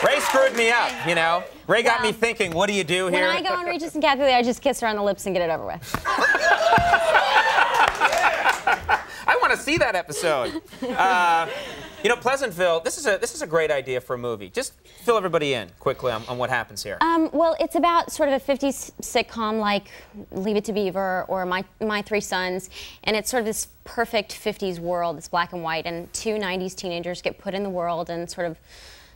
Ray screwed me up, you know. Ray got me thinking, what do you do here? When I go on Regis and Kathy, I just kiss her on the lips and get it over with. I want to see that episode. You know, Pleasantville, this is a great idea for a movie. Just fill everybody in quickly on what happens here. Well, it's about sort of a 50s sitcom like Leave It to Beaver or My Three Sons, and it's sort of this perfect 50s world. It's black and white, and two 90s teenagers get put in the world and sort of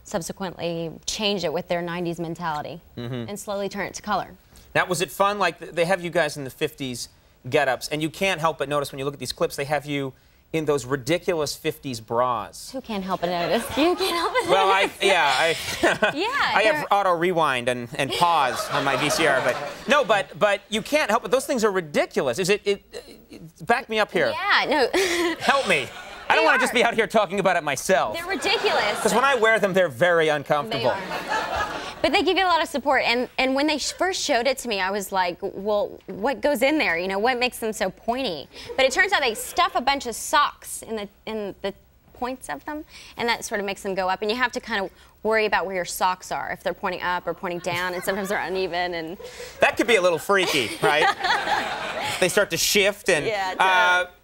subsequently change it with their 90s mentality and slowly turn it to color. Now, was it fun? Like, they have you guys in the 50s get-ups, and you can't help but notice when you look at these clips, they have you in those ridiculous 50s bras. Who can't help but notice? You can't help but notice. Well, I have auto rewind and pause on my VCR, but no, but you can't help it. Those things are ridiculous. Is it back me up here. Yeah, no. Help me. I don't want to just be out here talking about it myself. They're ridiculous. Because when I wear them, they're very uncomfortable. They are. But they give you a lot of support, and when they first showed it to me, I was like, well, what goes in there? You know, what makes them so pointy? But it turns out they stuff a bunch of socks in the points of them, and that sort of makes them go up. And you have to kind of worry about where your socks are, if they're pointing up or pointing down, and sometimes they're uneven. And that could be a little freaky, right? They start to shift, and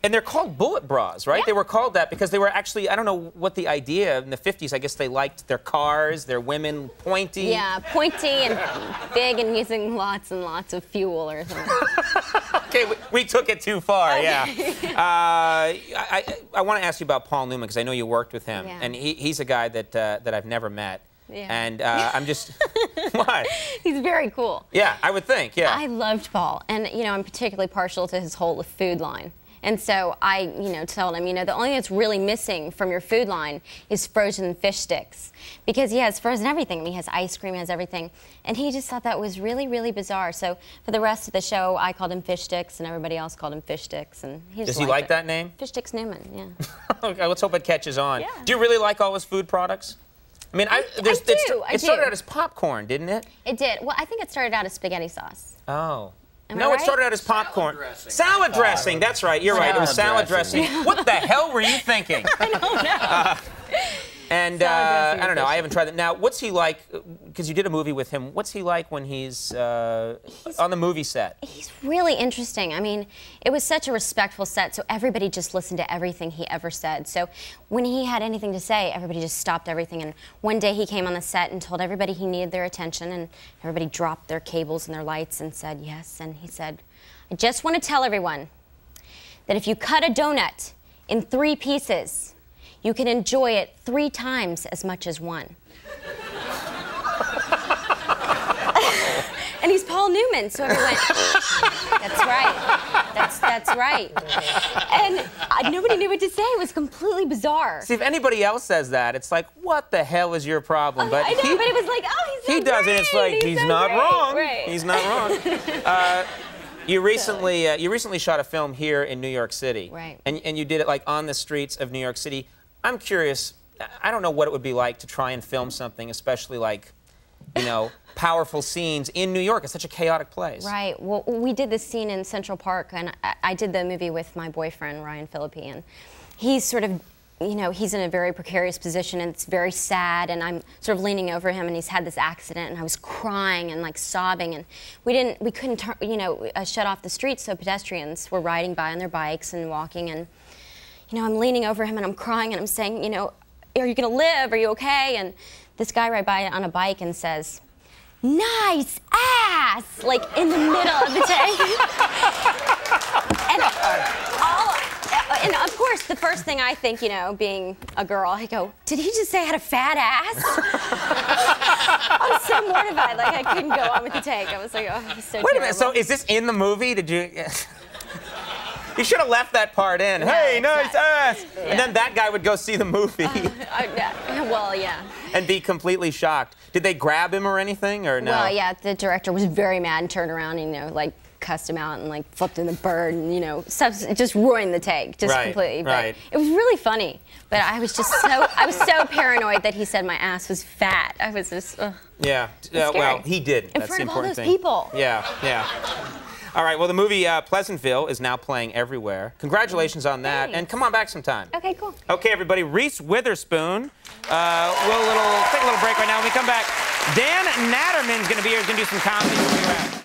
and they're called bullet bras, right? Yeah. They were called that because they were actually, I don't know what the idea in the 50s. I guess they liked their cars, their women pointy. Yeah, pointy and big, and using lots and lots of fuel or something. Okay, we took it too far. Yeah. I want to ask you about Paul Newman because I know you worked with him, and he's a guy that I've never met. Yeah. And I'm just, what? He's very cool. Yeah, I would think, yeah. I loved Paul, and, you know, I'm particularly partial to his whole food line. And so I, you know, told him, you know, the only thing that's really missing from your food line is frozen fish sticks. Because he has frozen everything. I mean, he has ice cream, he has everything. And he just thought that was really, really bizarre. So for the rest of the show, I called him Fish Sticks, and everybody else called him Fish Sticks. And he just Does he like that name? Fish Sticks Newman, yeah. Okay, let's hope it catches on. Yeah. Do you really like all his food products? I mean, it started out as popcorn, didn't it? It did. Well, I think it started out as spaghetti sauce. Oh. No, it started out as popcorn. Salad dressing, that's right. You're right. It was salad dressing. What the hell were you thinking? I don't know. And I don't know. I haven't tried that. Now, what's he like? Because you did a movie with him. What's he like when he's on the movie set? He's really interesting. I mean, it was such a respectful set, so everybody just listened to everything he ever said. So when he had anything to say, everybody just stopped everything. And one day he came on the set and told everybody he needed their attention, and everybody dropped their cables and their lights and said yes. And he said, I just want to tell everyone that if you cut a donut in 3 pieces, you can enjoy it 3 times as much as one. And he's Paul Newman, so everyone went, that's right, that's right. And nobody knew what to say. It was completely bizarre. See, if anybody else says that, it's like, what the hell is your problem? But I know, but it was like, oh, he's so He does, and it's like, he's so not wrong. Right. He's not wrong. You recently shot a film here in New York City. Right. And you did it like on the streets of New York City. I'm curious, I don't know what it would be like to try and film something, especially like, you know, powerful scenes in New York. It's such a chaotic place. Right. Well, we did this scene in Central Park, and I did the movie with my boyfriend, Ryan Phillippe, and he's sort of, you know, he's in a very precarious position, and it's very sad, and I'm sort of leaning over him, and he's had this accident, and I was crying and like sobbing, and we couldn't shut off the streets, so pedestrians were riding by on their bikes and walking, and you know, I'm leaning over him and I'm crying and I'm saying, you know, are you gonna live? Are you okay? And this guy right by on a bike and says, nice ass, like in the middle of the tank. And of course, the first thing I think, you know, being a girl, I go, did he just say I had a fat ass? I was so mortified, like I couldn't go on with the take. I was like, oh, it was so terrible. Wait a minute, so is this in the movie? Did you? You should have left that part in. No, hey, nice ass! Yeah. And then that guy would go see the movie. Well, yeah. And be completely shocked. Did they grab him or anything, or no? Well, yeah, the director was very mad and turned around and, you know, like, cussed him out and, like, flipped in the bird and, you know, just ruined the take, just completely. But it was really funny. But I was just I was so paranoid that he said my ass was fat. I was just, ugh. Yeah, well, he didn't. That's the important thing. In front of all those people. Yeah, yeah. All right, well, the movie Pleasantville is now playing everywhere. Congratulations on that, and come on back sometime. Okay, cool. Okay, everybody, Reese Witherspoon. We'll take a little little break right now. When we come back, Dan Natterman's going to be here. He's going to do some comedy. We'll be right back.